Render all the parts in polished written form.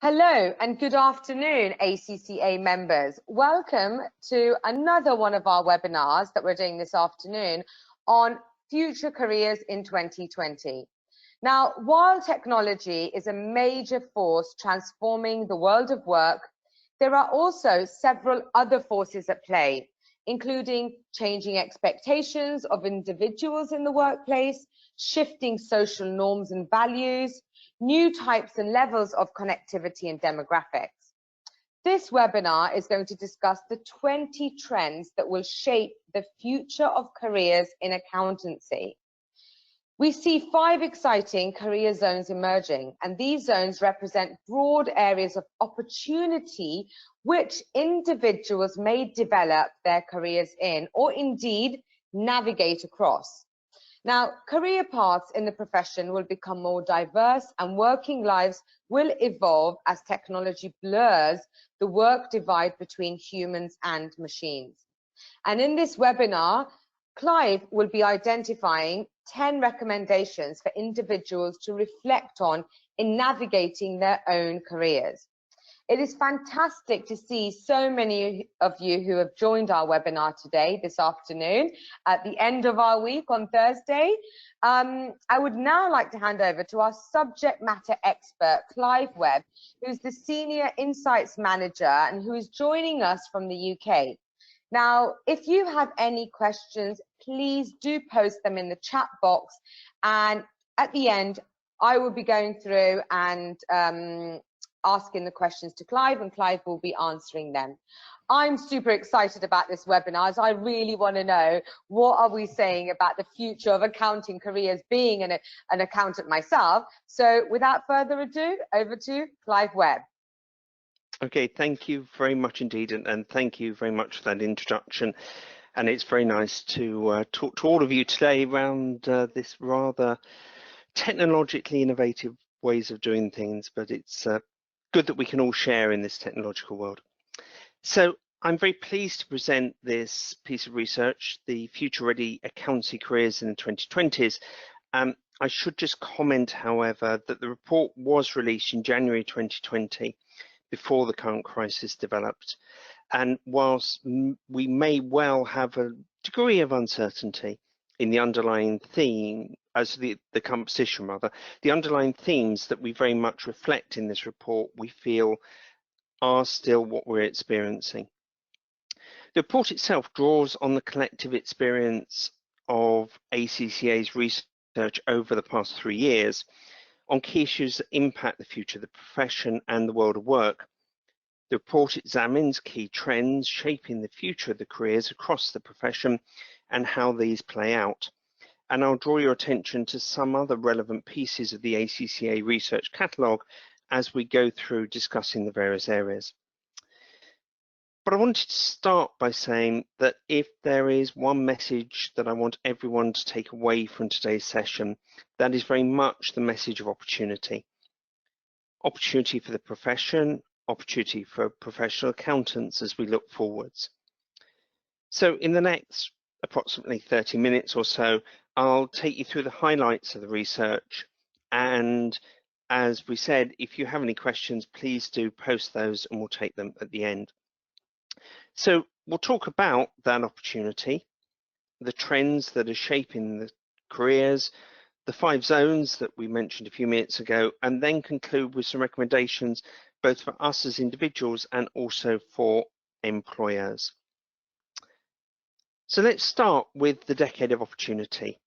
Hello and good afternoon, ACCA members. Welcome to another one of our webinars that we're doing this afternoon on future careers in 2020. Now, while technology is a major force transforming the world of work, there are also several other forces at play, including changing expectations of individuals in the workplace, shifting social norms and values, new types and levels of connectivity and demographics. This webinar is going to discuss the 20 trends that will shape the future of careers in accountancy. We see 5 exciting career zones emerging, and these zones represent broad areas of opportunity which individuals may develop their careers in, or indeed navigate across. Now, career paths in the profession will become more diverse and working lives will evolve as technology blurs the work divide between humans and machines. And in this webinar, Clive will be identifying 10 recommendations for individuals to reflect on in navigating their own careers. It is fantastic to see so many of you who have joined our webinar today, this afternoon, at the end of our week on Thursday. I would now like to hand over to our subject matter expert, Clive Webb, who's the Senior Insights Manager and who is joining us from the UK. Now, if you have any questions, please do post them in the chat box. And at the end, I will be going through and asking the questions to Clive, and Clive will be answering them. I'm super excited about this webinar, as I really want to know what are we saying about the future of accounting careers, being an accountant myself. So without further ado, over to Clive Webb. Okay, thank you very much indeed, and thank you very much for that introduction. And it's very nice to talk to all of you today around this rather technologically innovative ways of doing things, but it's good that we can all share in this technological world. So I'm very pleased to present this piece of research, the Future Ready Accountancy Careers in the 2020s. I should just comment, however, that the report was released in January 2020, before the current crisis developed. And whilst we may well have a degree of uncertainty in the underlying theme, as the composition rather, the underlying themes that we very much reflect in this report, we feel are still what we're experiencing. The report itself draws on the collective experience of ACCA's research over the past 3 years on key issues that impact the future of the profession and the world of work. The report examines key trends shaping the future of the careers across the profession and how these play out. And I'll draw your attention to some other relevant pieces of the ACCA research catalogue as we go through discussing the various areas. But I wanted to start by saying that if there is one message that I want everyone to take away from today's session, that is very much the message of opportunity. Opportunity for the profession, opportunity for professional accountants as we look forwards. So in the next approximately 30 minutes or so, I'll take you through the highlights of the research. And as we said, if you have any questions, please do post those and we'll take them at the end. So we'll talk about that opportunity, the trends that are shaping the careers, the 5 zones that we mentioned a few minutes ago, and then conclude with some recommendations both for us as individuals and also for employers. So let's start with the decade of opportunity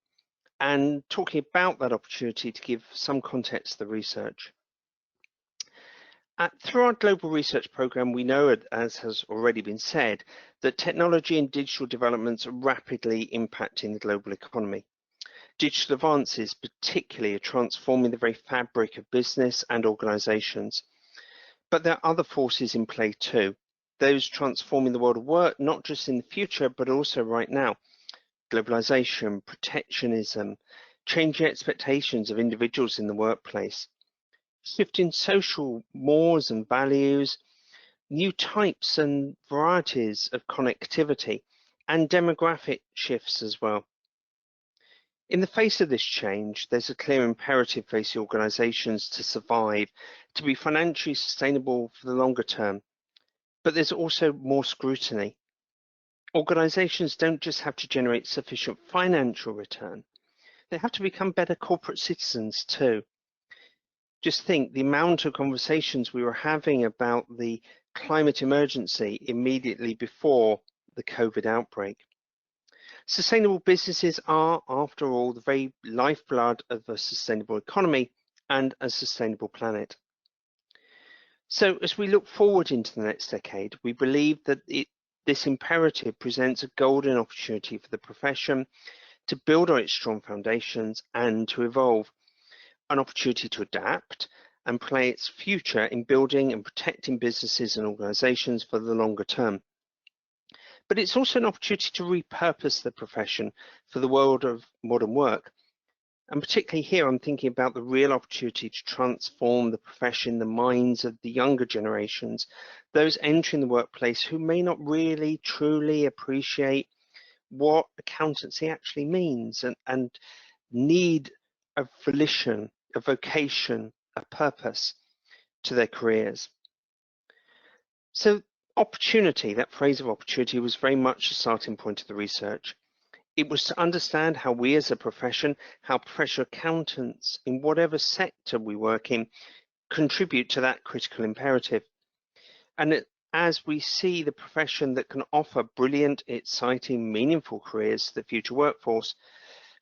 and talking about that opportunity to give some context to the research. Through our global research program, we know, as has already been said, that technology and digital developments are rapidly impacting the global economy. Digital advances particularly are transforming the very fabric of business and organisations. But there are other forces in play too, those transforming the world of work, not just in the future, but also right now. Globalisation, protectionism, changing expectations of individuals in the workplace, shifting social mores and values, new types and varieties of connectivity, and demographic shifts as well. In the face of this change, there's a clear imperative facing organisations to survive, to be financially sustainable for the longer term. But there's also more scrutiny. Organisations don't just have to generate sufficient financial return, they have to become better corporate citizens too. Just think the amount of conversations we were having about the climate emergency immediately before the COVID outbreak. Sustainable businesses are, after all, the very lifeblood of a sustainable economy and a sustainable planet. So as we look forward into the next decade, we believe that this imperative presents a golden opportunity for the profession to build on its strong foundations and to evolve, an opportunity to adapt and play its future in building and protecting businesses and organisations for the longer term. But it's also an opportunity to repurpose the profession for the world of modern work. And particularly here, I'm thinking about the real opportunity to transform the profession in the minds of the younger generations, those entering the workplace who may not really truly appreciate what accountancy actually means and need a volition, a vocation, a purpose to their careers. So opportunity, that phrase of opportunity, was very much the starting point of the research. It was to understand how we as a profession, how professional accountants in whatever sector we work in, contribute to that critical imperative. And as we see the profession that can offer brilliant, exciting, meaningful careers to the future workforce,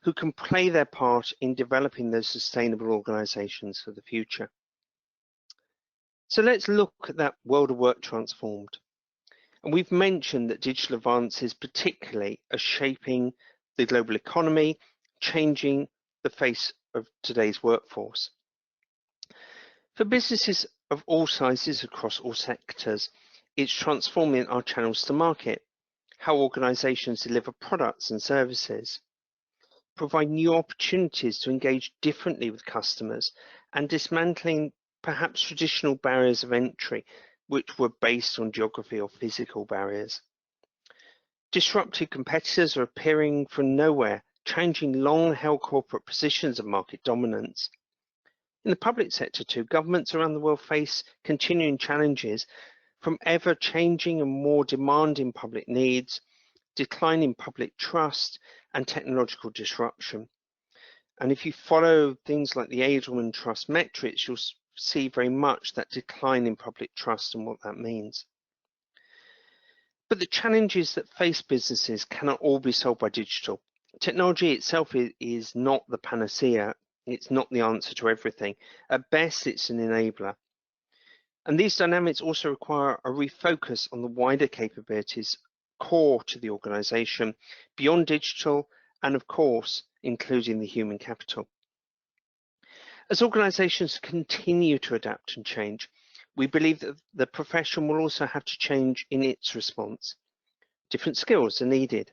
who can play their part in developing those sustainable organisations for the future. So let's look at that world of work transformed. And we've mentioned that digital advances particularly are shaping the global economy, changing the face of today's workforce. For businesses of all sizes across all sectors, it's transforming our channels to market, how organisations deliver products and services, provide new opportunities to engage differently with customers, and dismantling perhaps traditional barriers of entry which were based on geography or physical barriers. Disruptive competitors are appearing from nowhere, changing long-held corporate positions of market dominance. In the public sector too, governments around the world face continuing challenges from ever-changing and more demanding public needs, declining public trust, and technological disruption. And if you follow things like the Edelman Trust metrics, you'll see very much that decline in public trust and what that means. But the challenges that face businesses cannot all be solved by digital. Technology itself is not the panacea. It's not the answer to everything. At best, it's an enabler. And these dynamics also require a refocus on the wider capabilities core to the organisation, beyond digital, and of course, including the human capital. As organisations continue to adapt and change, we believe that the profession will also have to change in its response. Different skills are needed.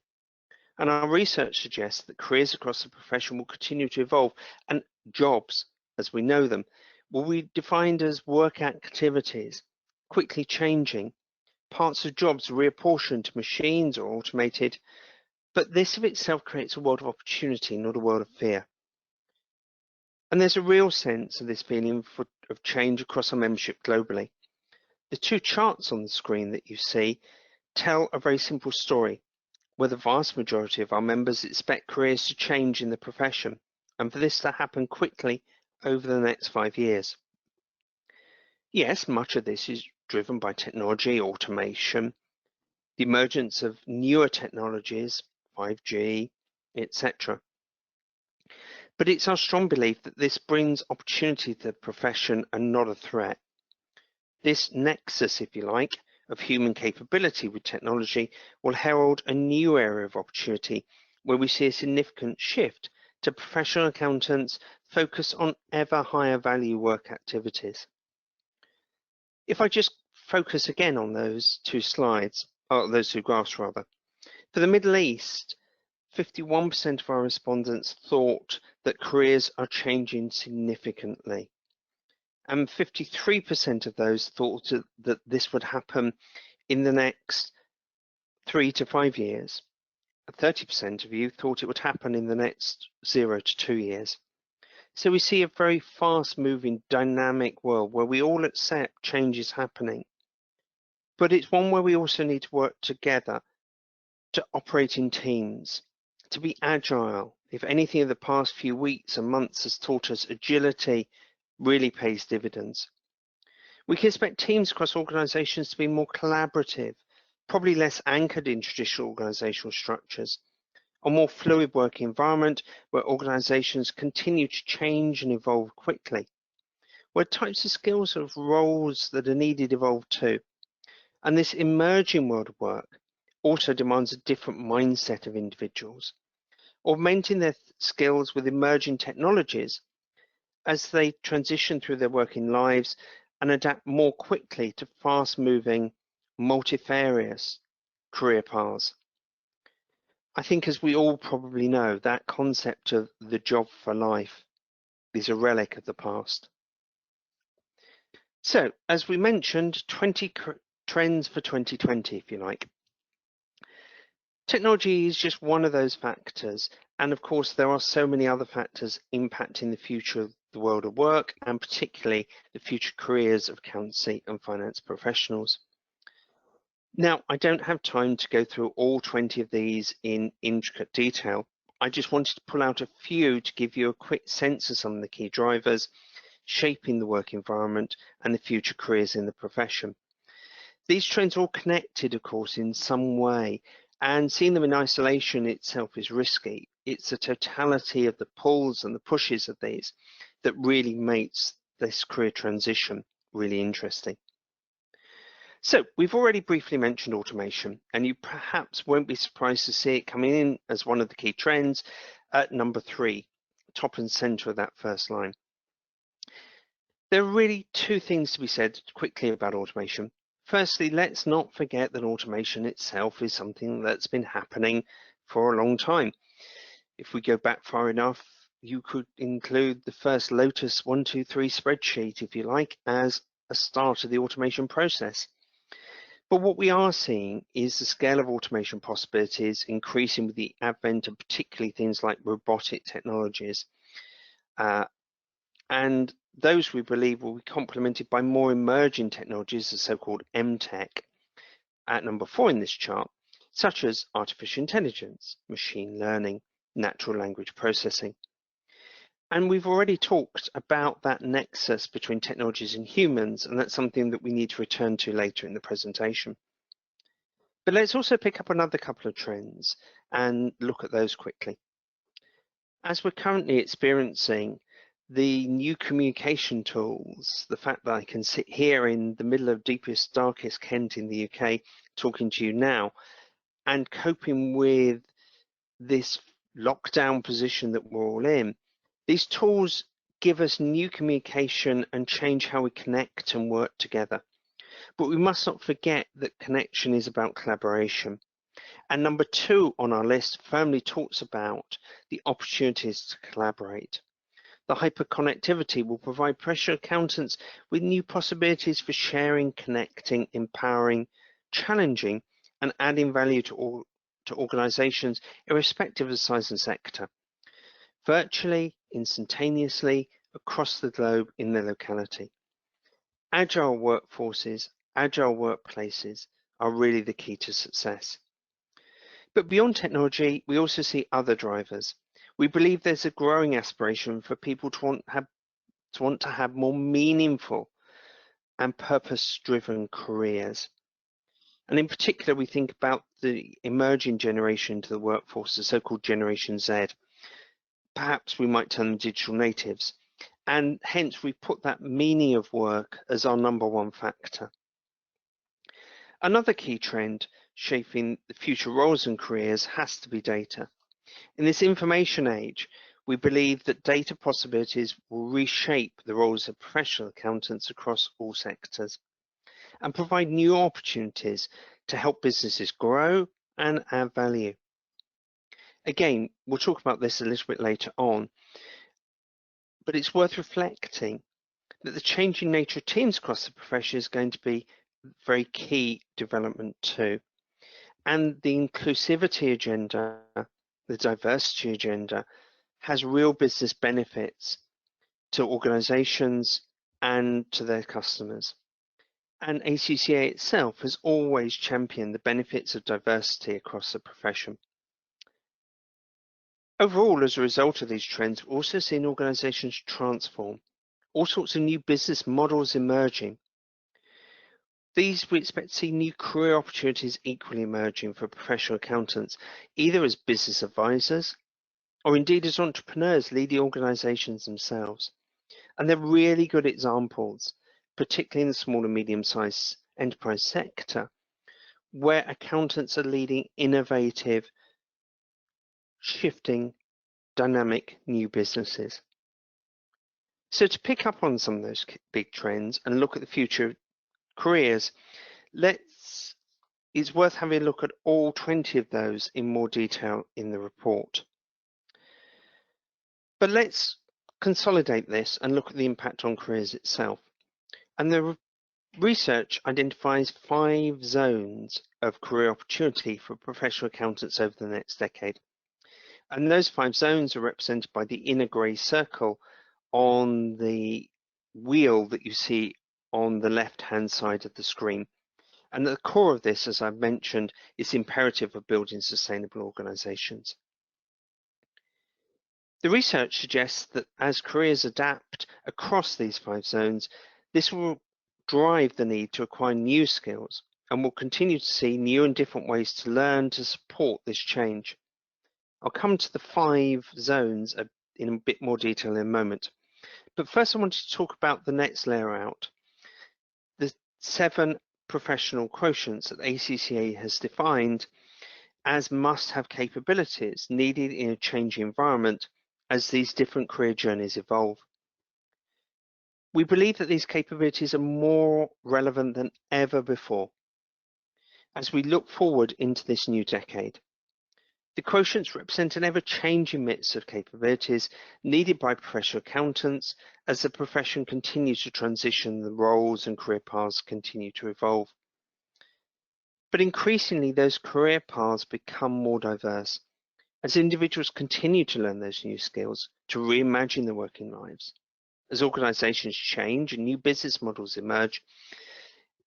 And our research suggests that careers across the profession will continue to evolve, and jobs, as we know them, will be defined as work activities, quickly changing. Parts of jobs reapportioned to machines or automated, but this of itself creates a world of opportunity, not a world of fear. And there's a real sense of this feeling of change across our membership globally. The two charts on the screen that you see tell a very simple story, where the vast majority of our members expect careers to change in the profession, and for this to happen quickly over the next 5 years. Yes, much of this is driven by technology, automation, the emergence of newer technologies, 5G, etc. But it's our strong belief that this brings opportunity to the profession and not a threat. This nexus, if you like, of human capability with technology will herald a new area of opportunity where we see a significant shift to professional accountants focus on ever higher value work activities. If I just focus again on those two slides, or those two graphs rather, for the Middle East, 51% of our respondents thought that careers are changing significantly. And 53% of those thought that this would happen in the next 3 to 5 years. 30% of you thought it would happen in the next 0 to 2 years. So we see a very fast-moving, dynamic world where we all accept change is happening. But it's one where we also need to work together to operate in teams, to be agile. If anything in the past few weeks and months has taught us, agility really pays dividends. We can expect teams across organizations to be more collaborative, probably less anchored in traditional organizational structures, a more fluid working environment where organizations continue to change and evolve quickly, where types of skills of roles that are needed evolve too. And this emerging world of work also demands a different mindset of individuals, augmenting their skills with emerging technologies as they transition through their working lives and adapt more quickly to fast-moving, multifarious career paths. I think, as we all probably know, that concept of the job for life is a relic of the past. So, as we mentioned, 20 trends for 2020, if you like. Technology is just one of those factors, and of course there are so many other factors impacting the future of the world of work, and particularly the future careers of accountancy and finance professionals. Now, I don't have time to go through all 20 of these in intricate detail. I just wanted to pull out a few to give you a quick sense of some of the key drivers shaping the work environment and the future careers in the profession. These trends are all connected, of course, in some way, and seeing them in isolation itself is risky. It's the totality of the pulls and the pushes of these that really makes this career transition really interesting. So we've already briefly mentioned automation, and you perhaps won't be surprised to see it coming in as one of the key trends at number 3, top and center of that first line. There are really two things to be said quickly about automation. Firstly, let's not forget that automation itself is something that's been happening for a long time. If we go back far enough, you could include the first Lotus 123 spreadsheet, if you like, as a start of the automation process. But what we are seeing is the scale of automation possibilities increasing with the advent of particularly things like robotic technologies. And those we believe will be complemented by more emerging technologies, the so-called MTech, at number 4 in this chart, such as artificial intelligence, machine learning, natural language processing. And we've already talked about that nexus between technologies and humans, and that's something that we need to return to later in the presentation. But let's also pick up another couple of trends and look at those quickly. As we're currently experiencing the new communication tools, the fact that I can sit here in the middle of deepest, darkest Kent in the UK talking to you now and coping with this lockdown position that we're all in, these tools give us new communication and change how we connect and work together. But we must not forget that connection is about collaboration. And number 2 on our list firmly talks about the opportunities to collaborate. The hyperconnectivity will provide professional accountants with new possibilities for sharing, connecting, empowering, challenging, and adding value to organizations irrespective of size and sector, virtually, instantaneously, across the globe in their locality. Agile workforces, agile workplaces are really the key to success. But beyond technology, we also see other drivers. We believe there's a growing aspiration for people to want to have more meaningful and purpose-driven careers. And in particular, we think about the emerging generation to the workforce, the so-called Generation Z. Perhaps we might term them digital natives. And hence, we put that meaning of work as our number 1 factor. Another key trend shaping the future roles and careers has to be data. In this information age, we believe that data possibilities will reshape the roles of professional accountants across all sectors and provide new opportunities to help businesses grow and add value. Again, we'll talk about this a little bit later on, but it's worth reflecting that the changing nature of teams across the profession is going to be very key development too. And the Inclusivity Agenda, the Diversity Agenda, has real business benefits to organisations and to their customers. And ACCA itself has always championed the benefits of diversity across the profession. Overall, as a result of these trends, we've also seen organisations transform, all sorts of new business models emerging. These we expect to see new career opportunities equally emerging for professional accountants, either as business advisors or indeed as entrepreneurs leading organisations themselves. And they're really good examples, particularly in the small and medium-sized enterprise sector, where accountants are leading innovative, shifting, dynamic new businesses. So to pick up on some of those big trends and look at the future of careers, it's worth having a look at all 20 of those in more detail in the report. But let's consolidate this and look at the impact on careers itself. And the research identifies 5 zones of career opportunity for professional accountants over the next decade. And those 5 zones are represented by the inner grey circle on the wheel that you see on the left-hand side of the screen. And at the core of this, as I've mentioned, is the imperative of building sustainable organisations. The research suggests that as careers adapt across these 5 zones, this will drive the need to acquire new skills, and we'll continue to see new and different ways to learn to support this change. I'll come to the 5 zones in a bit more detail in a moment. But first I wanted to talk about the next layer out, the 7 professional quotients that ACCA has defined as must-have capabilities needed in a changing environment as these different career journeys evolve. We believe that these capabilities are more relevant than ever before as we look forward into this new decade. The quotients represent an ever-changing mix of capabilities needed by professional accountants as the profession continues to transition, the roles and career paths continue to evolve. But increasingly, those career paths become more diverse as individuals continue to learn those new skills to reimagine their working lives. As organisations change and new business models emerge,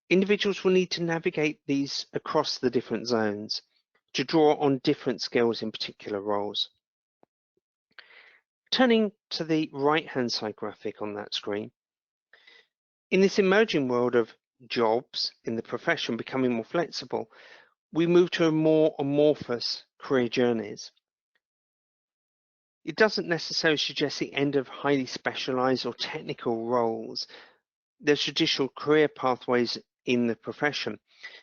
individuals will need to navigate these across the different zones to draw on different skills in particular roles. Turning to the right-hand side graphic on that screen, in this emerging world of jobs in the profession becoming more flexible, we move to a more amorphous career journeys. It doesn't necessarily suggest the end of highly specialised or technical roles, there's traditional career pathways in the profession,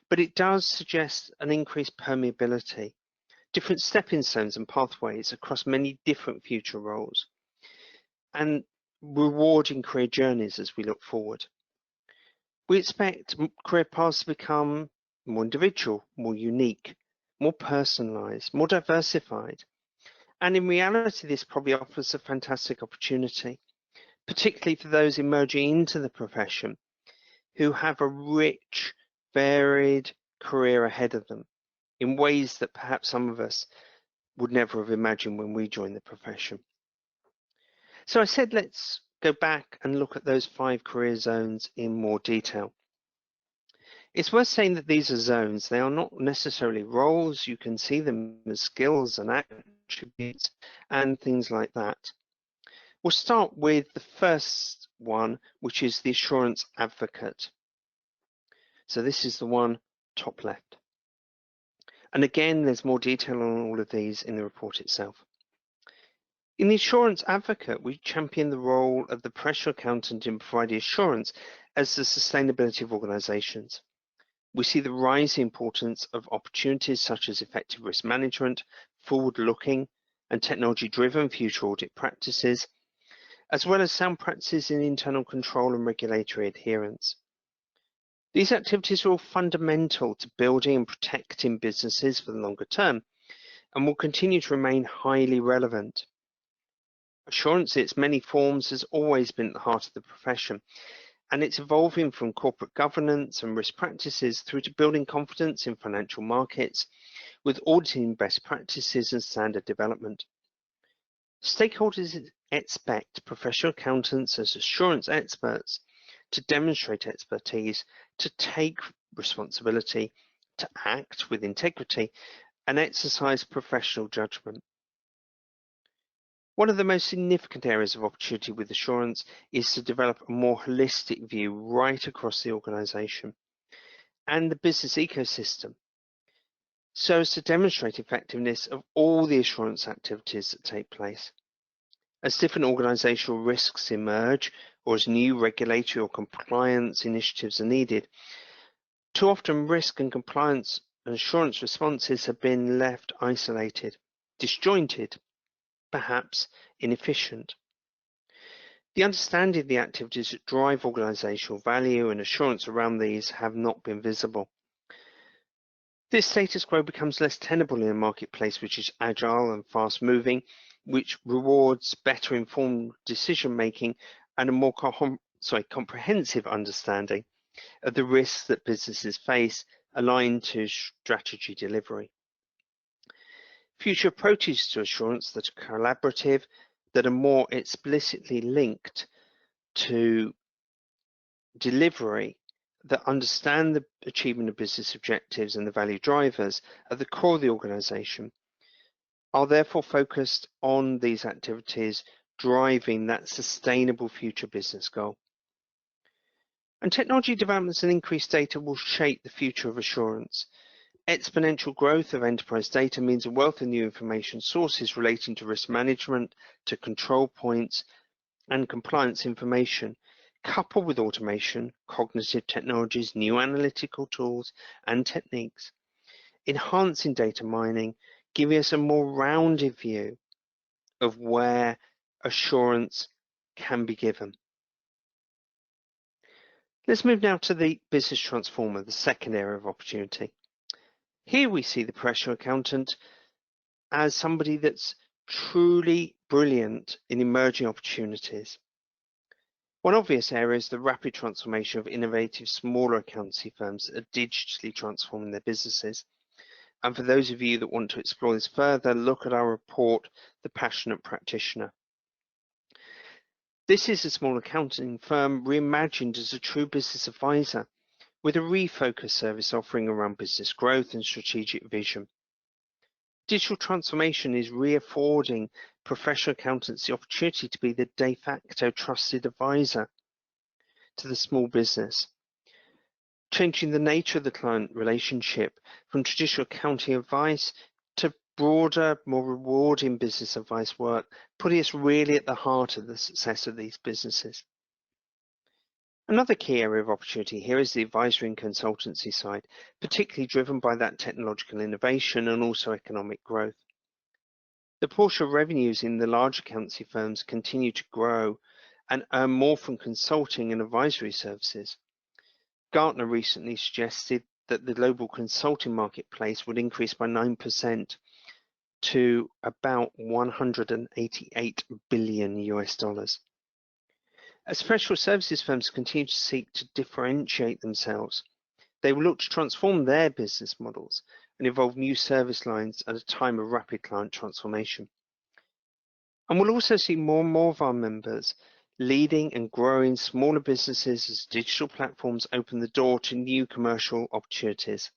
but it does suggest an increased permeability, different stepping stones and pathways across many different future roles, and rewarding career journeys as we look forward. We expect career paths to become more individual, more unique, more personalised, more diversified. And in reality, this probably offers a fantastic opportunity, particularly for those emerging into the profession who have a rich, varied career ahead of them in ways that perhaps some of us would never have imagined when we joined the profession. So I said, let's go back and look at those 5 career zones in more detail. It's worth saying that these are zones. They are not necessarily roles. You can see them as skills and attributes and things like that. We'll start with the first one, which is the assurance advocate. So this is the one top left. And again, there's more detail on all of these in the report itself. In the assurance advocate, we champion the role of the professional accountant in providing assurance as the sustainability of organisations. We see the rising importance of opportunities such as effective risk management, forward-looking and technology-driven future audit practices, as well as sound practices in internal control and regulatory adherence. These activities are all fundamental to building and protecting businesses for the longer term and will continue to remain highly relevant. Assurance in its many forms has always been at the heart of the profession, and it's evolving from corporate governance and risk practices through to building confidence in financial markets with auditing best practices and standard development. Stakeholders expect professional accountants as assurance experts to demonstrate expertise, to take responsibility, to act with integrity, and exercise professional judgment. One of the most significant areas of opportunity with assurance is to develop a more holistic view right across the organisation and the business ecosystem, so as to demonstrate effectiveness of all the assurance activities that take place. As different organisational risks emerge, or as new regulatory or compliance initiatives are needed, too often risk and compliance and assurance responses have been left isolated, disjointed, perhaps inefficient. The understanding of the activities that drive organisational value and assurance around these have not been visible. This status quo becomes less tenable in a marketplace which is agile and fast-moving, which rewards better informed decision-making and a more comprehensive understanding of the risks that businesses face aligned to strategy delivery. Future approaches to assurance that are collaborative, that are more explicitly linked to delivery, that understand the achievement of business objectives and the value drivers at the core of the organisation, are therefore focused on these activities driving that sustainable future business goal. And technology developments and increased data will shape the future of assurance. Exponential growth of enterprise data means a wealth of new information sources relating to risk management, to control points, and compliance information, coupled with automation, cognitive technologies, new analytical tools, and techniques, enhancing data mining, giving us a more rounded view of where assurance can be given. Let's move now to the business transformer, the second area of opportunity. Here we see the professional accountant as somebody that's truly brilliant in emerging opportunities. One obvious area is the rapid transformation of innovative smaller accountancy firms that are digitally transforming their businesses. And for those of you that want to explore this further, look at our report, The Passionate Practitioner. This is a small accounting firm reimagined as a true business advisor with a refocused service offering around business growth and strategic vision. Digital transformation is reaffording professional accountants the opportunity to be the de facto trusted advisor to the small business, changing the nature of the client relationship from traditional accounting advice to broader, more rewarding business advice work, putting us really at the heart of the success of these businesses. Another key area of opportunity here is the advisory and consultancy side, particularly driven by that technological innovation and also economic growth. The portion of revenues in the large accountancy firms continue to grow and earn more from consulting and advisory services. Gartner recently suggested that the global consulting marketplace would increase by 9% to about $188 billion US. As professional services firms continue to seek to differentiate themselves, they will look to transform their business models and evolve new service lines at a time of rapid client transformation. And we'll also see more and more of our members leading and growing smaller businesses as digital platforms open the door to new commercial opportunities.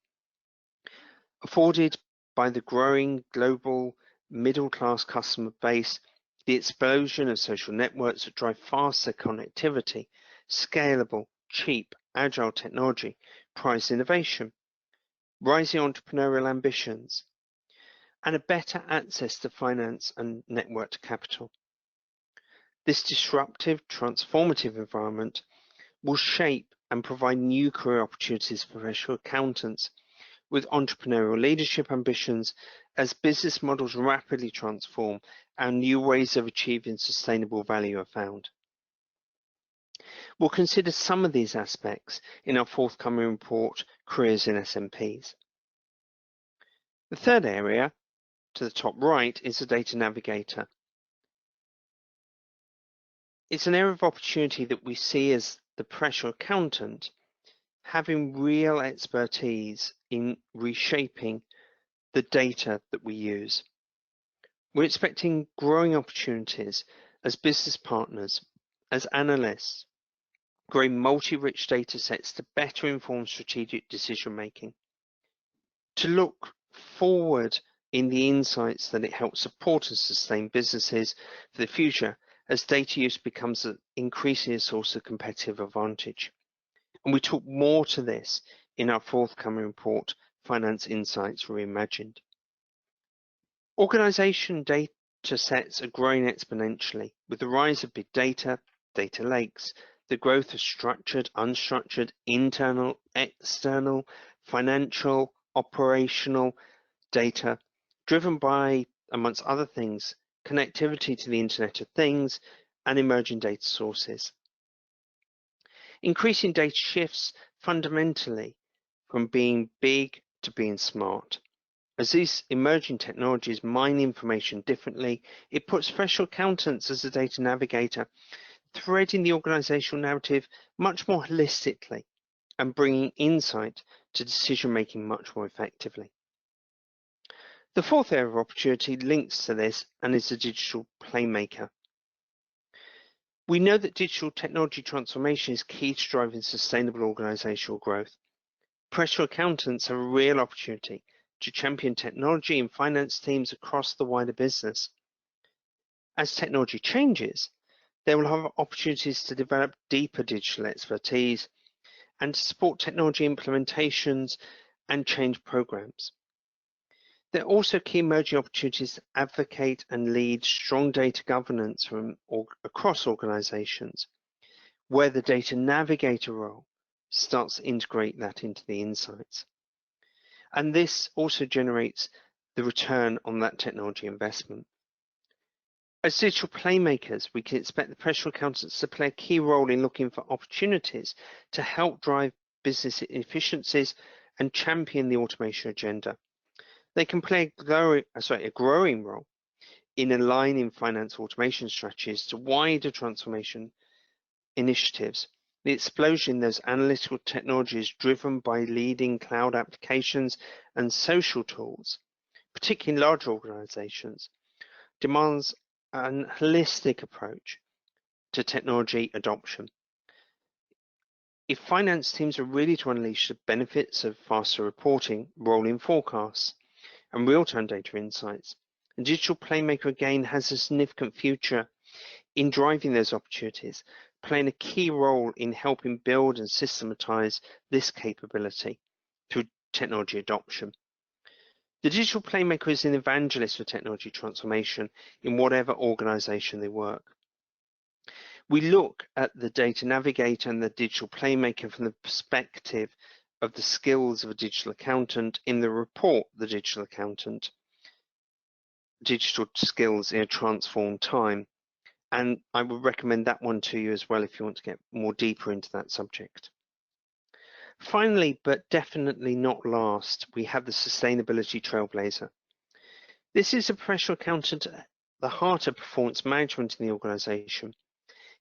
Afforded by the growing global middle-class customer base, the explosion of social networks that drive faster connectivity, scalable, cheap, agile technology, price innovation, rising entrepreneurial ambitions, and a better access to finance and networked capital. This disruptive, transformative environment will shape and provide new career opportunities for professional accountants with entrepreneurial leadership ambitions as business models rapidly transform and new ways of achieving sustainable value are found. We'll consider some of these aspects in our forthcoming report, Careers in SMPs. The third area, to the top right, is the Data Navigator. It's an area of opportunity that we see as the professional accountant having real expertise in reshaping the data that we use. We're expecting growing opportunities as business partners, as analysts, growing multi-rich data sets to better inform strategic decision making, to look forward in the insights that it helps support and sustain businesses for the future as data use becomes increasingly a source of competitive advantage. And we talk more to this in our forthcoming report, Finance Insights Reimagined. Organization data sets are growing exponentially with the rise of big data, data lakes, the growth of structured, unstructured, internal, external, financial, operational data, driven by, amongst other things, connectivity to the Internet of Things and emerging data sources. Increasing data shifts fundamentally from being big to being smart. As these emerging technologies mine information differently, it puts special accountants as a data navigator, threading the organizational narrative much more holistically and bringing insight to decision-making much more effectively. The fourth area of opportunity links to this and is the digital playmaker. We know that digital technology transformation is key to driving sustainable organizational growth. Professional accountants have a real opportunity to champion technology and finance teams across the wider business. As technology changes, they will have opportunities to develop deeper digital expertise and to support technology implementations and change programs. There are also key emerging opportunities to advocate and lead strong data governance across organizations, where the Data Navigator role starts to integrate that into the insights. And this also generates the return on that technology investment. As digital playmakers, we can expect the professional accountants to play a key role in looking for opportunities to help drive business efficiencies and champion the automation agenda. They can play a growing role in aligning finance automation strategies to wider transformation initiatives. The explosion in those analytical technologies driven by leading cloud applications and social tools, particularly in large organizations, demands a holistic approach to technology adoption. If finance teams are really to unleash the benefits of faster reporting, rolling forecasts, and real-time data insights, the digital playmaker again has a significant future in driving those opportunities, playing a key role in helping build and systematize this capability through technology adoption. The digital playmaker is an evangelist for technology transformation in whatever organization they work. We look at the Data Navigator and the digital playmaker from the perspective of the skills of a digital accountant in the report, The Digital Accountant, Digital Skills in a Transformed Time. And I would recommend that one to you as well if you want to get more deeper into that subject. Finally, but definitely not last, we have the Sustainability Trailblazer. This is a professional accountant at the heart of performance management in the organization.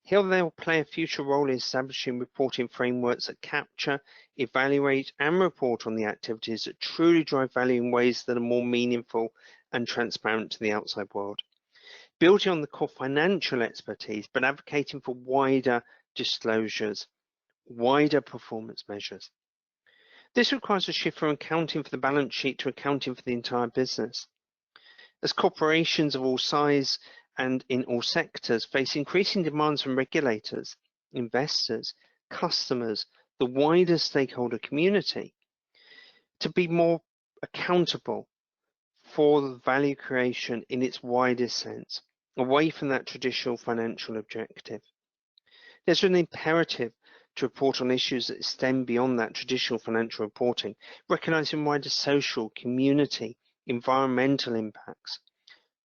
Here they will play a future role in establishing reporting frameworks that capture, evaluate, and report on the activities that truly drive value in ways that are more meaningful and transparent to the outside world. Building on the core financial expertise, but advocating for wider disclosures, wider performance measures. This requires a shift from accounting for the balance sheet to accounting for the entire business. As corporations of all size and in all sectors face increasing demands from regulators, investors, customers, the wider stakeholder community, to be more accountable for the value creation in its widest sense, away from that traditional financial objective. There's an imperative to report on issues that extend beyond that traditional financial reporting, recognizing wider social, community, environmental impacts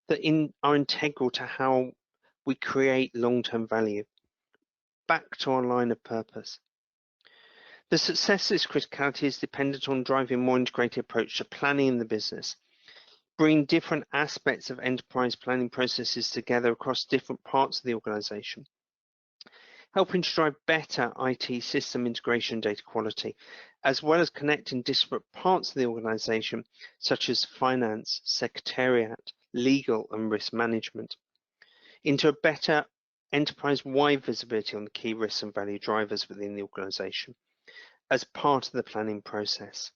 that are integral to how we create long-term value. Back to our line of purpose. The success of this criticality is dependent on driving a more integrated approach to planning in the business, bringing different aspects of enterprise planning processes together across different parts of the organization, helping to drive better IT system integration and data quality, as well as connecting disparate parts of the organisation, such as finance, secretariat, legal and risk management, into a better enterprise-wide visibility on the key risks and value drivers within the organisation as part of the planning process.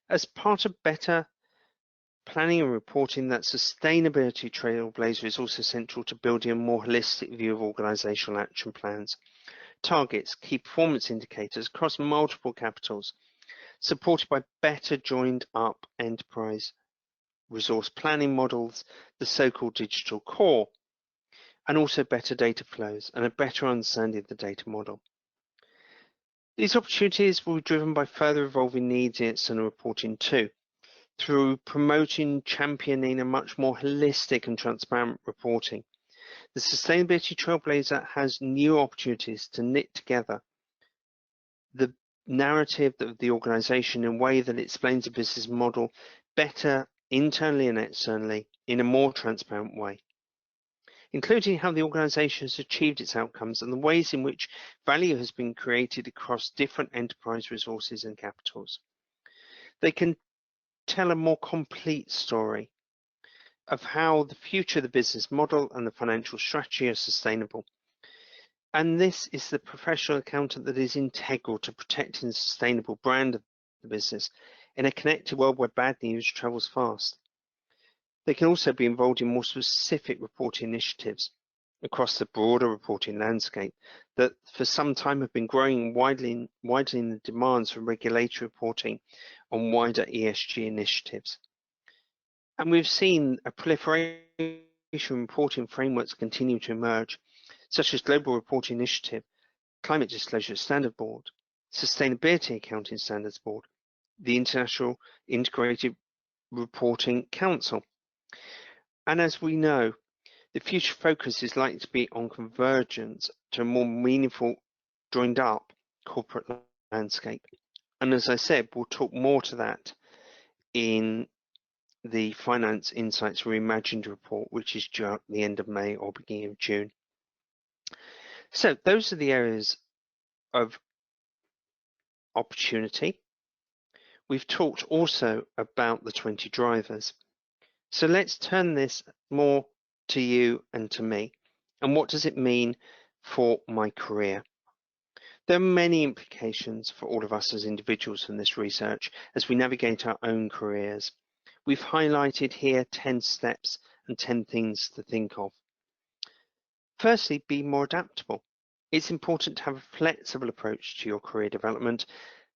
As part of better planning and reporting, that sustainability trailblazer is also central to building a more holistic view of organisational action plans, targets, key performance indicators across multiple capitals, supported by better joined up enterprise resource planning models, the so-called digital core, and also better data flows and a better understanding of the data model. These opportunities will be driven by further evolving needs in external reporting too, through promoting, championing a much more holistic and transparent reporting. The Sustainability Trailblazer has new opportunities to knit together the narrative of the organisation in a way that explains the business model better internally and externally in a more transparent way, including how the organisation has achieved its outcomes and the ways in which value has been created across different enterprise resources and capitals. They can tell a more complete story of how the future of the business model and the financial strategy are sustainable. And this is the professional accountant that is integral to protecting the sustainable brand of the business in a connected world where bad news travels fast. They can also be involved in more specific reporting initiatives across the broader reporting landscape that for some time have been growing widely in the demands for regulatory reporting on wider ESG initiatives. And we've seen a proliferation of reporting frameworks continue to emerge, such as Global Reporting Initiative, Climate Disclosure Standard Board, Sustainability Accounting Standards Board, the International Integrated Reporting Council. And as we know, the future focus is likely to be on convergence to a more meaningful, joined up corporate landscape. And as I said, we'll talk more to that in the Finance Insights Reimagined report, which is due at the end of May or beginning of June. So those are the areas of opportunity. We've talked also about the 20 drivers. So let's turn this more to you and to me. And what does it mean for my career? There are many implications for all of us as individuals from this research as we navigate our own careers. We've highlighted here 10 steps and 10 things to think of. Firstly, be more adaptable. It's important to have a flexible approach to your career development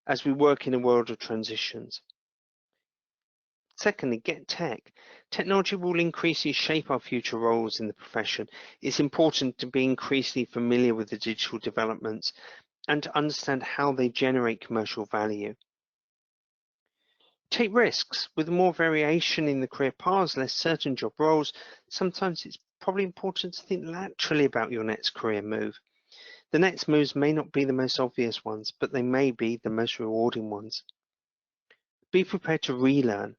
as we work in a world of transitions. Secondly, get tech. Technology will increasingly shape our future roles in the profession. It's important to be increasingly familiar with the digital developments and to understand how they generate commercial value. Take risks. With more variation in the career paths, less certain job roles, sometimes it's probably important to think laterally about your next career move. The next moves may not be the most obvious ones, but they may be the most rewarding ones. Be prepared to relearn.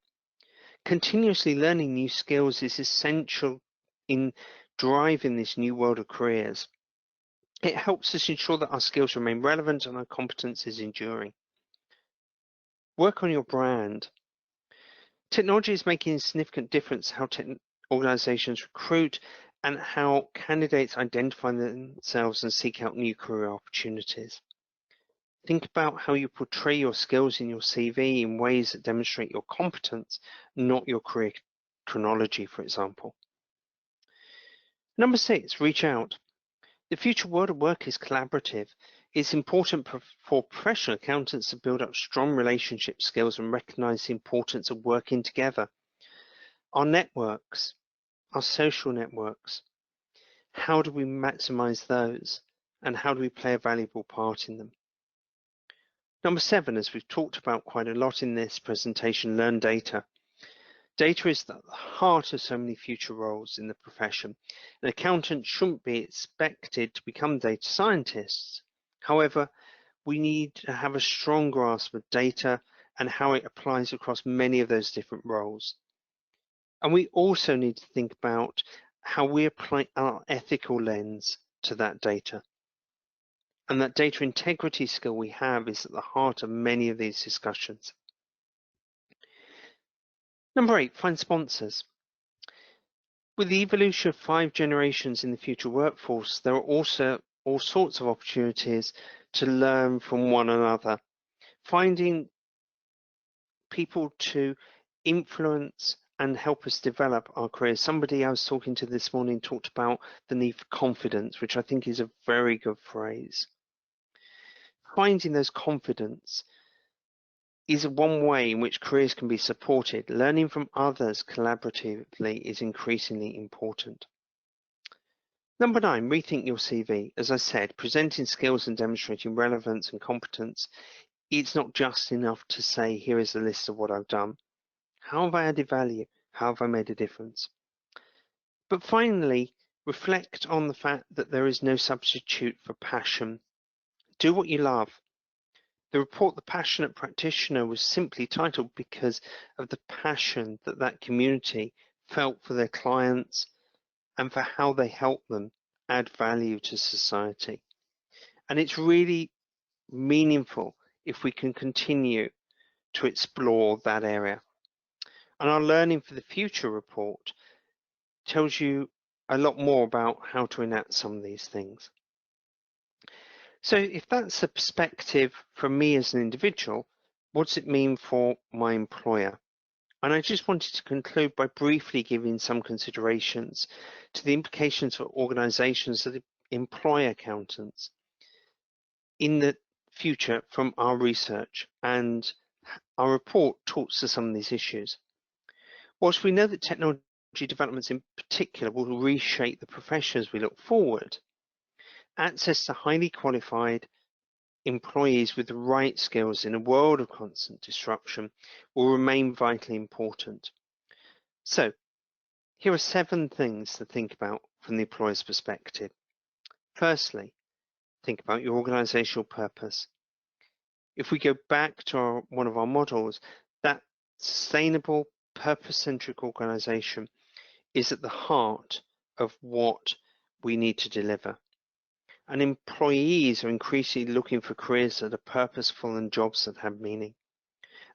Continuously learning new skills is essential in driving this new world of careers. It helps us ensure that our skills remain relevant and our competence is enduring. Work on your brand. Technology is making a significant difference how organizations recruit and how candidates identify themselves and seek out new career opportunities. Think about how you portray your skills in your CV in ways that demonstrate your competence, not your career chronology, for example. Number 6, reach out. The future world of work is collaborative. It's important for professional accountants to build up strong relationship skills and recognize the importance of working together. Our networks, our social networks, how do we maximize those and how do we play a valuable part in them? Number 7, as we've talked about quite a lot in this presentation, learn data. Data is the heart of so many future roles in the profession. An accountant shouldn't be expected to become data scientists. However, we need to have a strong grasp of data and how it applies across many of those different roles. And we also need to think about how we apply our ethical lens to that data. And that data integrity skill we have is at the heart of many of these discussions. Number 8, find sponsors. With the evolution of 5 generations in the future workforce, there are also all sorts of opportunities to learn from one another. Finding people to influence and help us develop our careers. Somebody I was talking to this morning talked about the need for confidence, which I think is a very good phrase. Finding those confidence is one way in which careers can be supported. Learning from others collaboratively is increasingly important. Number 9, rethink your CV. As I said, presenting skills and demonstrating relevance and competence, it's not just enough to say, here is a list of what I've done. How have I added value? How have I made a difference? But finally, reflect on the fact that there is no substitute for passion. Do what you love. The report, The Passionate Practitioner, was simply titled because of the passion that that community felt for their clients and for how they help them add value to society. And it's really meaningful if we can continue to explore that area. And our Learning for the Future report tells you a lot more about how to enact some of these things. So if that's a perspective from me as an individual, what does it mean for my employer? And I just wanted to conclude by briefly giving some considerations to the implications for organizations that employ accountants in the future from our research, and our report talks to some of these issues. Whilst we know that technology developments in particular will reshape the profession as we look forward, access to highly qualified employees with the right skills in a world of constant disruption will remain vitally important. So, here are 7 things to think about from the employer's perspective. Firstly, think about your organizational purpose. If we go back to one of our models, that sustainable, purpose-centric organization is at the heart of what we need to deliver. And employees are increasingly looking for careers that are purposeful and jobs that have meaning.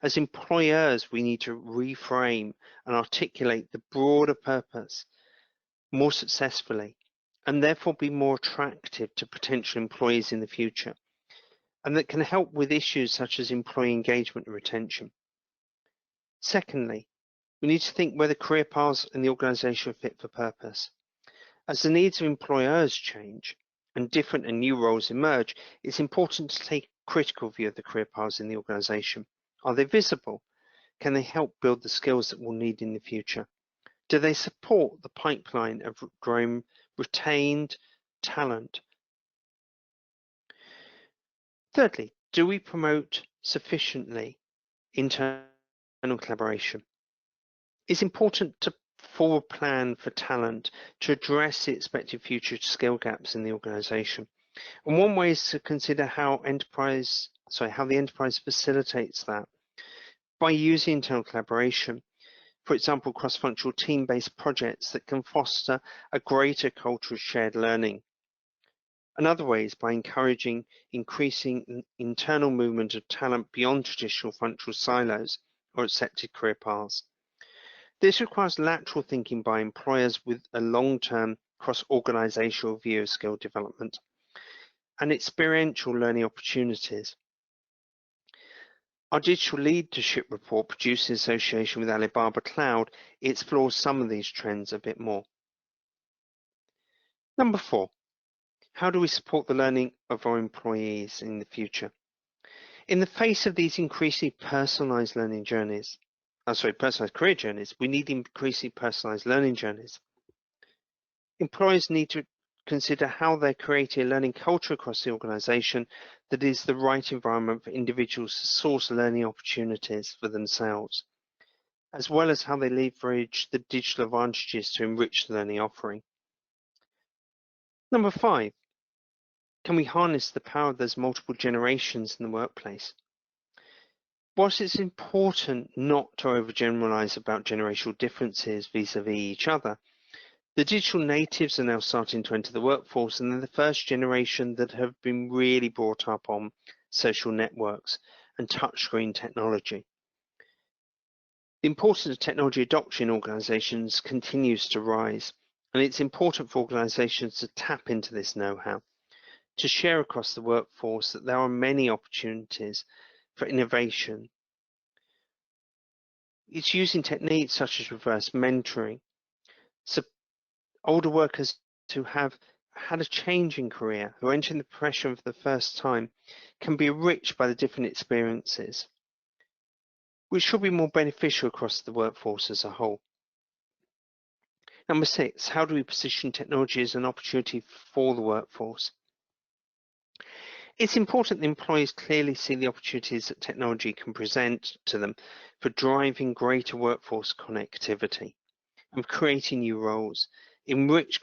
As employers, we need to reframe and articulate the broader purpose more successfully, and therefore be more attractive to potential employees in the future, and that can help with issues such as employee engagement and retention. Secondly, we need to think whether career paths in the organisation are fit for purpose. As the needs of employers change and different and new roles emerge, it's important to take a critical view of the career paths in the organisation. Are they visible? Can they help build the skills that we'll need in the future? Do they support the pipeline of growing retained talent? Thirdly, do we promote sufficiently internal collaboration? It's important to forward plan for talent to address the expected future skill gaps in the organisation. And one way is to consider how the enterprise facilitates that by using internal collaboration. For example, cross-functional team-based projects that can foster a greater culture of shared learning. Another way is by encouraging increasing internal movement of talent beyond traditional functional silos or accepted career paths. This requires lateral thinking by employers with a long-term cross-organizational view of skill development and experiential learning opportunities. Our digital leadership report, produced in association with Alibaba Cloud, explores some of these trends a bit more. Number 4, how do we support the learning of our employees in the future? In the face of these increasingly personalized learning journeys, personalized career journeys, we need increasingly personalized learning journeys. Employers need to consider how they're creating a learning culture across the organization that is the right environment for individuals to source learning opportunities for themselves, as well as how they leverage the digital advantages to enrich the learning offering. Number 5, can we harness the power of those multiple generations in the workplace? Whilst it's important not to overgeneralize about generational differences vis-a-vis each other, The digital natives are now starting to enter the workforce, and they're the first generation that have been really brought up on social networks and touchscreen technology. The importance of technology adoption in organisations continues to rise, and it's important for organisations to tap into this know-how, to share across the workforce that there are many opportunities for innovation. It's using techniques such as reverse mentoring. So older workers who have had a change in career, who are entering the profession for the first time, can be enriched by the different experiences, which should be more beneficial across the workforce as a whole. Number 6, how do we position technology as an opportunity for the workforce? It's important that employees clearly see the opportunities that technology can present to them for driving greater workforce connectivity and creating new roles, enriched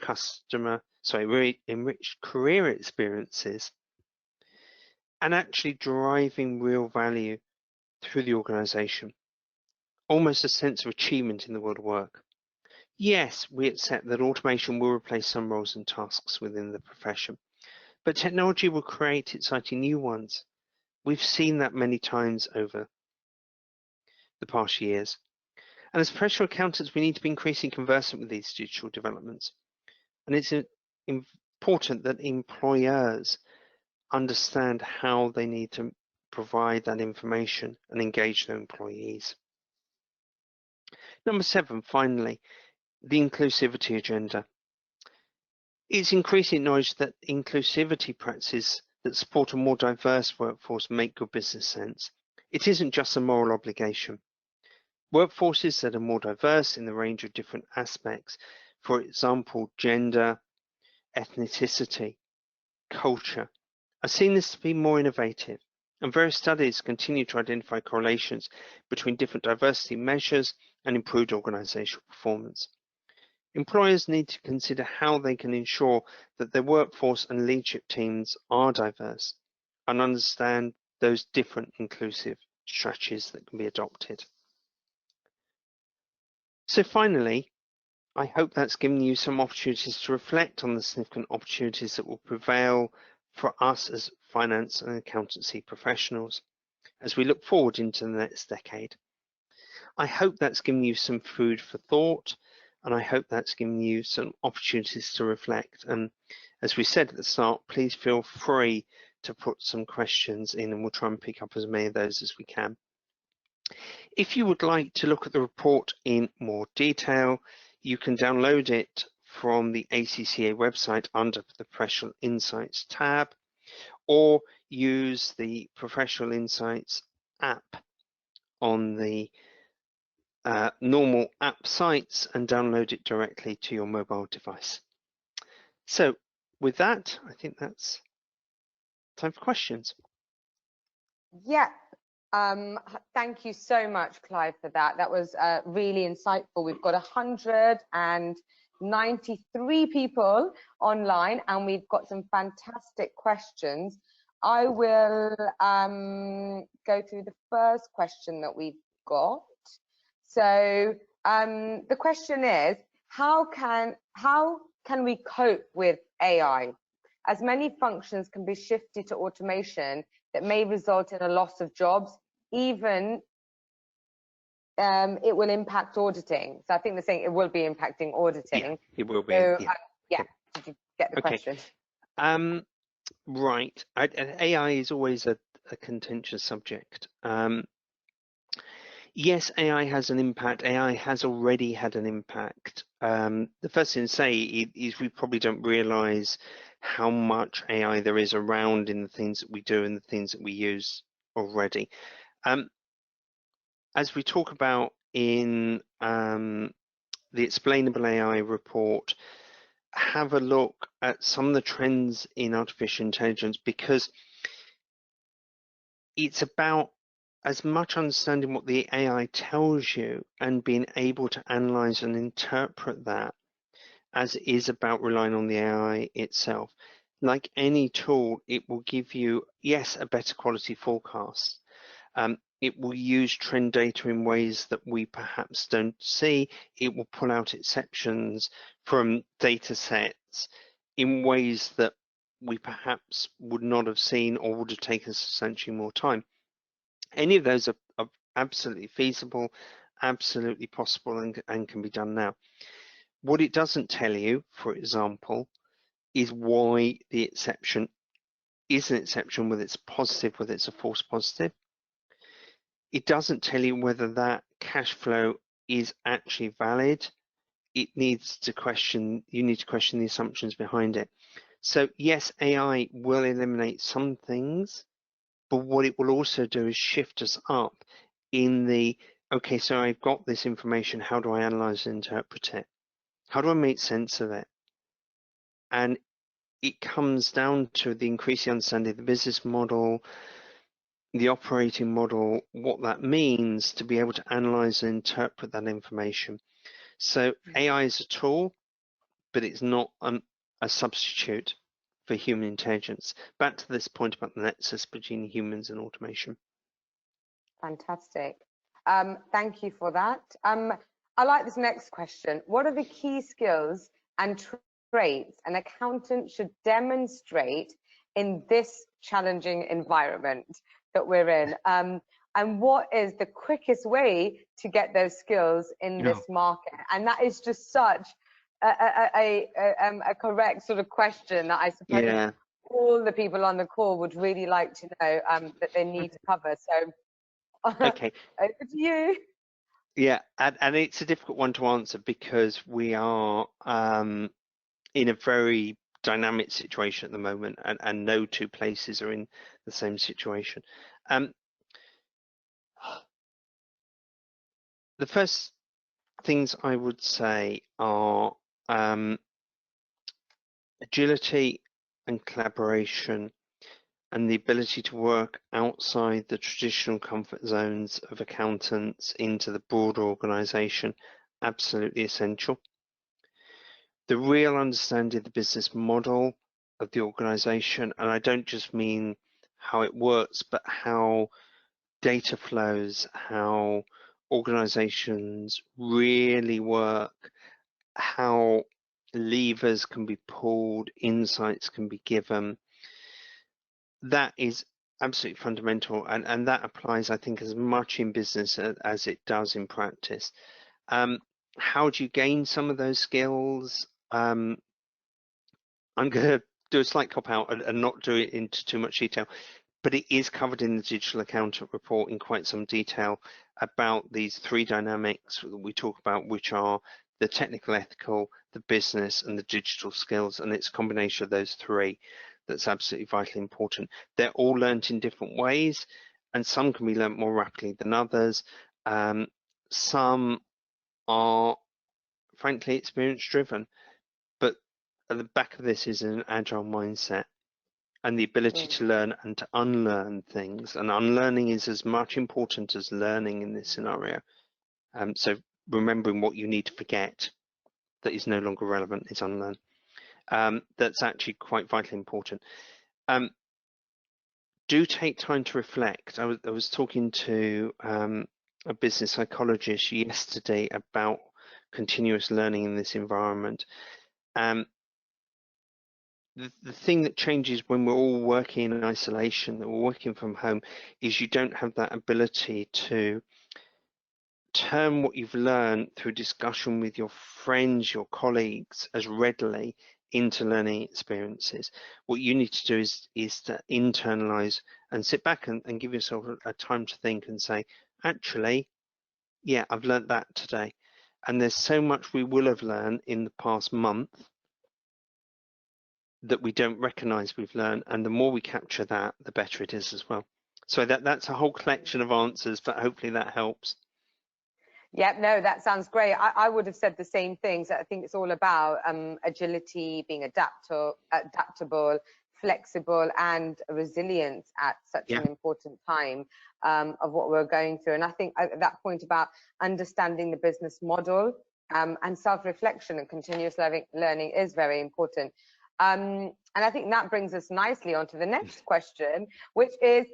career experiences, and actually driving real value through the organisation. Almost a sense of achievement in the world of work. Yes, we accept that automation will replace some roles and tasks within the profession, but technology will create exciting new ones. We've seen that many times over the past years. And as professional accountants, we need to be increasingly conversant with these digital developments. And it's important that employers understand how they need to provide that information and engage their employees. Number 7, finally, the Inclusivity Agenda. It's increasing knowledge that inclusivity practices that support a more diverse workforce make good business sense. It isn't just a moral obligation. Workforces that are more diverse in the range of different aspects, for example, gender, ethnicity, culture, are seen as to be more innovative, and various studies continue to identify correlations between different diversity measures and improved organizational performance. Employers need to consider how they can ensure that their workforce and leadership teams are diverse and understand those different inclusive strategies that can be adopted. So finally, I hope that's given you some opportunities to reflect on the significant opportunities that will prevail for us as finance and accountancy professionals as we look forward into the next decade. I hope that's given you some food for thought, and I hope that's given you some opportunities to reflect. And as we said at the start, please feel free to put some questions in, and we'll try and pick up as many of those as we can. If you would like to look at the report in more detail, you can download it from the ACCA website under the Professional Insights tab, or use the Professional Insights app on the normal app sites and download it directly to your mobile device. So with that, I think that's time for questions. Yeah. Thank you so much, Clive, for that. That was really insightful. We've got 193 people online, and we've got some fantastic questions. I will go through the first question that we've got. So the question is, how can we cope with AI, as many functions can be shifted to automation that may result in a loss of jobs, even it will impact auditing. So I think they're saying it will be impacting auditing. Yeah, it will be. So, yeah. Did you get the question? Right. AI is always a contentious subject. Yes, AI has an impact. AI has already had an impact. The first thing to say is we probably don't realise how much AI there is around in the things that we do and the things that we use already. As we talk about in the Explainable AI report, have a look at some of the trends in artificial intelligence, because it's about as much understanding what the AI tells you and being able to analyze and interpret that as it is about relying on the AI itself. Like any tool, it will give you, yes, a better quality forecast, It will use trend data in ways that we perhaps don't see. It will pull out exceptions from data sets in ways that we perhaps would not have seen or would have taken substantially more time. Any of those are absolutely feasible, absolutely possible, and can be done now. What it doesn't tell you, for example, is why the exception is an exception, whether it's positive, whether it's a false positive. It doesn't tell you whether that cash flow is actually valid. It needs to question, you need to question the assumptions behind it. So yes, AI will eliminate some things, but what it will also do is shift us up in the, okay, so I've got this information, how do I analyze and interpret it? How do I make sense of it? And it comes down to the increasing understanding of the business model, the operating model, what that means to be able to analyze and interpret that information. So AI is a tool, but it's not a substitute for human intelligence. Back to this point about the nexus between humans and automation. Fantastic. Thank you for that. I like this next question. What are the key skills and traits an accountant should demonstrate in this challenging environment that we're in? And what is the quickest way to get those skills in this market? And that is just such a correct sort of question that I suppose all the people on the call would really like to know that they need to cover. So okay, over to you. Yeah, and it's a difficult one to answer because we are in a very dynamic situation at the moment, and no two places are in the same situation. The first things I would say are agility and collaboration, and the ability to work outside the traditional comfort zones of accountants into the broader organisation, absolutely essential. The real understanding of the business model of the organisation, and I don't just mean how it works, but how data flows, how organisations really work, how levers can be pulled, insights can be given. That is absolutely fundamental, and that applies, I think, as much in business as it does in practice. How do you gain some of those skills? I'm going to do a slight cop out and not do it into too much detail, but it is covered in the Digital Accountant report in quite some detail about these three dynamics that we talk about, which are the technical, ethical, the business, and the digital skills, and it's a combination of those three that's absolutely vitally important. They're all learnt in different ways, and some can be learnt more rapidly than others. Some are frankly experience driven, but at the back of this is an agile mindset and the ability to learn and to unlearn things, and unlearning is as much important as learning in this scenario. So remembering what you need to forget that is no longer relevant is unlearn. That's actually quite vitally important. Do take time to reflect. I was talking to a business psychologist yesterday about continuous learning in this environment. The thing that changes when we're all working in isolation, that we're working from home, is you don't have that ability to turn what you've learned through discussion with your friends, your colleagues, as readily into learning experiences. What you need to do is to internalize and sit back and give yourself a time to think and say, actually, yeah, I've learned that today. And there's so much we will have learned in the past month that we don't recognize we've learned, and the more we capture that, the better it is as well. So that's a whole collection of answers, but hopefully that helps. Yeah, no, that sounds great. I would have said the same things. I think it's all about agility, being adaptable, flexible, and resilience at such an important time of what we're going through. And I think at that point about understanding the business model and self-reflection and continuous learning is very important. And I think that brings us nicely onto the next question, which is,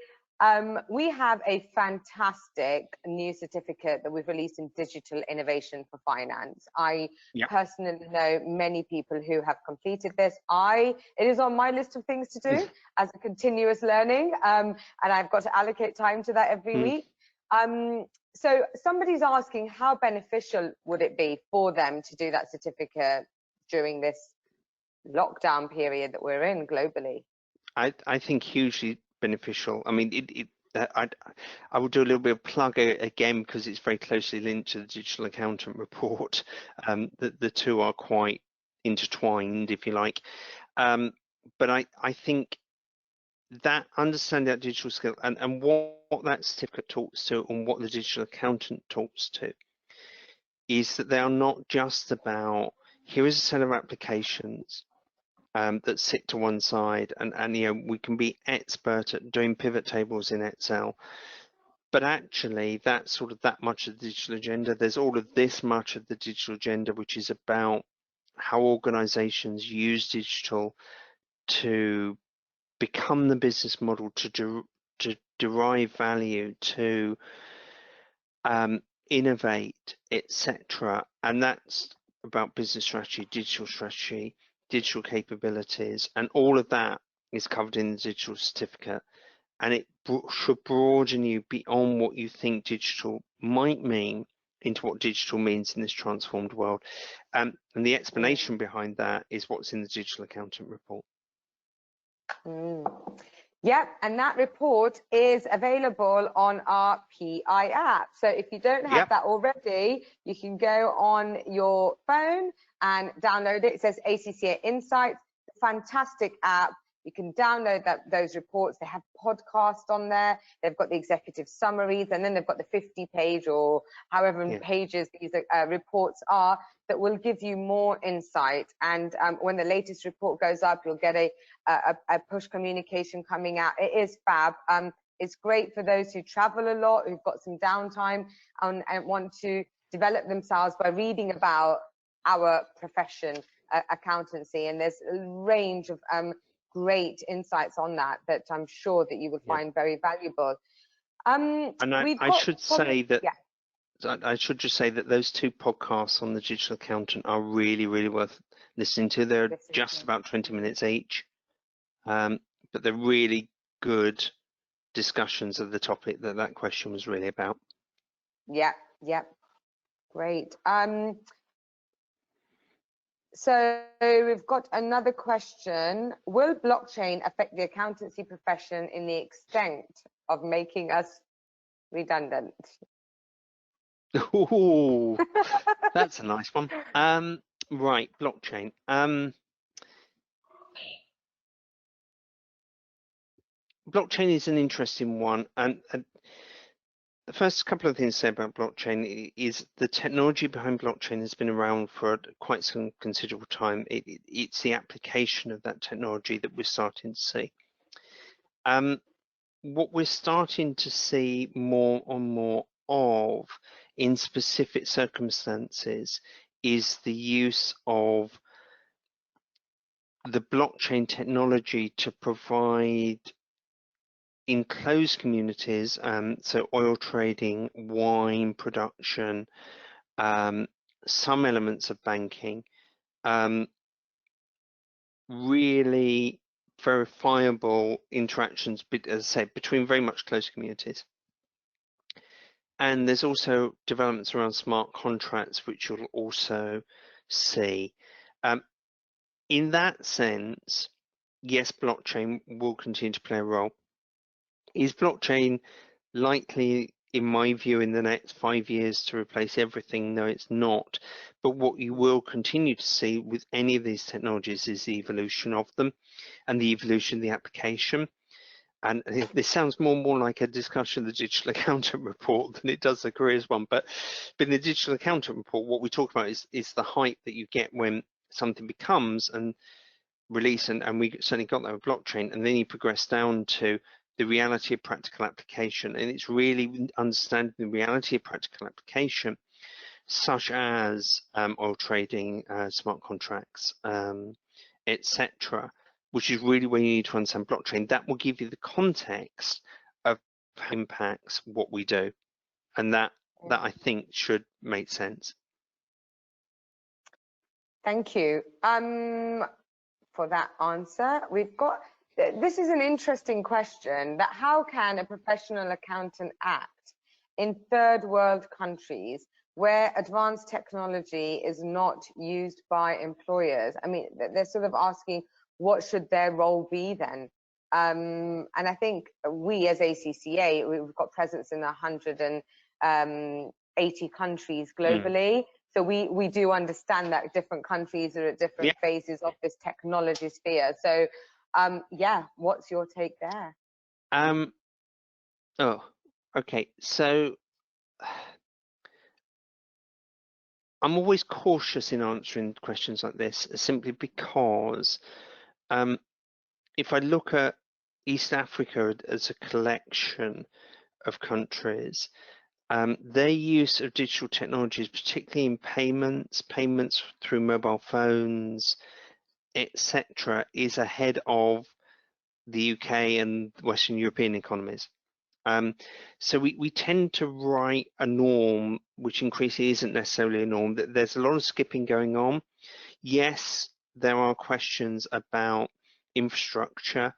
We have a fantastic new certificate that we've released in digital innovation for finance. I personally know many people who have completed this. It is on my list of things to do as a continuous learning, and I've got to allocate time to that every week. So somebody's asking, how beneficial would it be for them to do that certificate during this lockdown period that we're in globally? I think hugely beneficial. I mean, I would do a little bit of plug again, because it's very closely linked to the Digital Accountant report. The two are quite intertwined, if you like. But I think that understanding that digital skill and what that certificate talks to and what the Digital Accountant talks to is that they are not just about, here is a set of applications that sit to one side, and you know, we can be expert at doing pivot tables in Excel, but actually that's sort of that much of the digital agenda. There's all of this much of the digital agenda, which is about how organizations use digital to become the business model, to derive value, to innovate, etc. And that's about business strategy, digital capabilities, and all of that is covered in the digital certificate. And it should broaden you beyond what you think digital might mean into what digital means in this transformed world. And the explanation behind that is what's in the Digital Accountant report. Yep, and that report is available on our PI app. So if you don't have that already, you can go on your phone and download it. It says ACCA Insights, fantastic app. You can download those reports. They have podcasts on there. They've got the executive summaries, and then they've got the 50-page or however many pages these reports are that will give you more insight. And when the latest report goes up, you'll get a push communication coming out. It is fab. It's great for those who travel a lot, who've got some downtime and want to develop themselves by reading about our profession, accountancy. And there's a range of great insights on that I'm sure that you will find very valuable. And I should say that I should just say that those two podcasts on the Digital Accountant are really, really worth listening to. They're just about 20 minutes each, but they're really good discussions of the topic that question was really about. Yep, great. So we've got another question. Will blockchain affect the accountancy profession in the extent of making us redundant? Oh, that's a nice one. Right, blockchain. Blockchain is an interesting one, and the first couple of things to say about blockchain is the technology behind blockchain has been around for quite some considerable time. It's the application of that technology that we're starting to see. What we're starting to see more and more of in specific circumstances is the use of the blockchain technology to provide enclosed communities, so oil trading, wine production, some elements of banking, really verifiable interactions, as I say, between very much close communities. And there's also developments around smart contracts, which you'll also see. In that sense, yes, blockchain will continue to play a role. Is blockchain likely, in my view, in the next 5 years to replace everything? No, it's not. But what you will continue to see with any of these technologies is the evolution of them and the evolution of the application. And this sounds more and more like a discussion of the Digital Accountant report than it does the careers one. But in the Digital Accountant report, what we talk about is the hype that you get when something becomes and release, and we certainly got that with blockchain, and then you progress down to the reality of practical application. And it's really understanding the reality of practical application, such as oil trading, smart contracts, etc., which is really where you need to understand blockchain. That will give you the context of impacts what we do, and that I think should make sense. Thank you for that answer. We've got, this is an interesting question, that how can a professional accountant act in third world countries where advanced technology is not used by employers? I mean, they're sort of asking, what should their role be then? And I think we as ACCA, we've got presence in 180 countries globally. So we do understand that different countries are at different phases of this technology sphere. So yeah, what's your take there? Oh, okay. So I'm always cautious in answering questions like this, simply because if I look at East Africa as a collection of countries, their use of digital technologies, particularly in payments through mobile phones, etc., is ahead of the UK and Western European economies. So we tend to write a norm which increasingly isn't necessarily a norm. There's a lot of skipping going on. Yes, there are questions about infrastructure.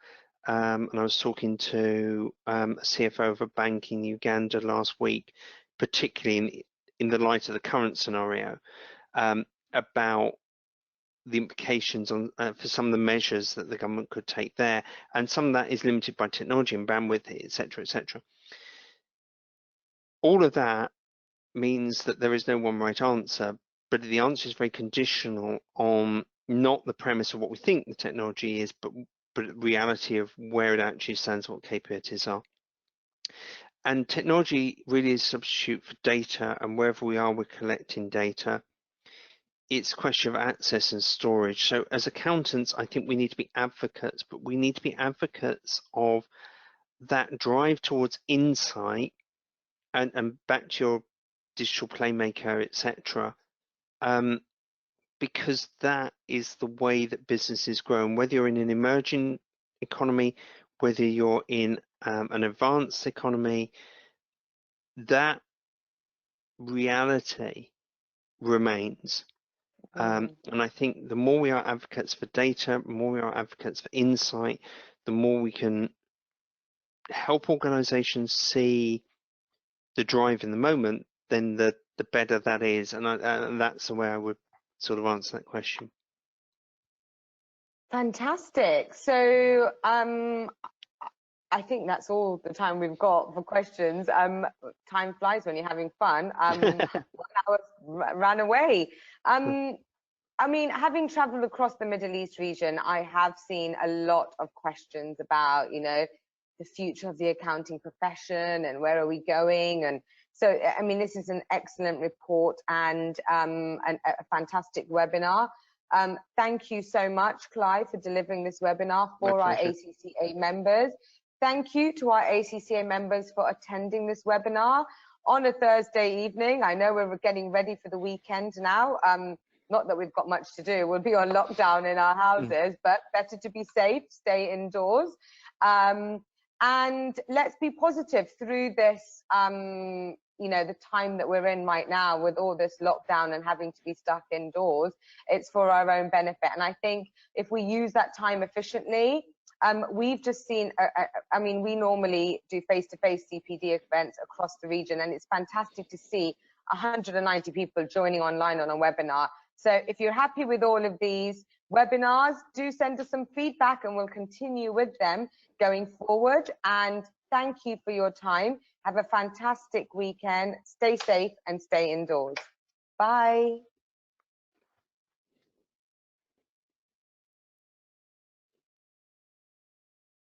And I was talking to a CFO of a bank in Uganda last week, particularly in the light of the current scenario, about the implications on for some of the measures that the government could take there, and some of that is limited by technology and bandwidth, etc., etc. All of that means that there is no one right answer, but the answer is very conditional on not the premise of what we think the technology is, but reality of where it actually stands, what capabilities are. And technology really is a substitute for data, and wherever we are, we're collecting data. It's a question of access and storage. So as accountants, I think we need to be advocates, but we need to be advocates of that drive towards insight, and back to your digital playmaker, etc. Because that is the way that businesses grow. And whether you're in an emerging economy, whether you're in an advanced economy, that reality remains. And I think the more we are advocates for data, the more we are advocates for insight, the more we can help organizations see the drive in the moment, then the better that is. And that's the way I would sort of answer that question. Fantastic. So I think that's all the time we've got for questions. Time flies when you're having fun. 1 hour ran away. I mean, having traveled across the Middle East region, I have seen a lot of questions about, you know, the future of the accounting profession and where are we going. And so, I mean, this is an excellent report and a fantastic webinar. Thank you so much, Clive, for delivering this webinar for our ACCA members. Thank you to our ACCA members for attending this webinar on a Thursday evening. I know we're getting ready for the weekend now. Not that we've got much to do. We'll be on lockdown in our houses, but better to be safe, stay indoors. And let's be positive through this, you know, the time that we're in right now with all this lockdown and having to be stuck indoors. It's for our own benefit. And I think if we use that time efficiently, we've just seen, I mean, we normally do face-to-face CPD events across the region, and it's fantastic to see 190 people joining online on a webinar. So if you're happy with all of these webinars, do send us some feedback and we'll continue with them going forward. And thank you for your time. Have a fantastic weekend. Stay safe and stay indoors. Bye.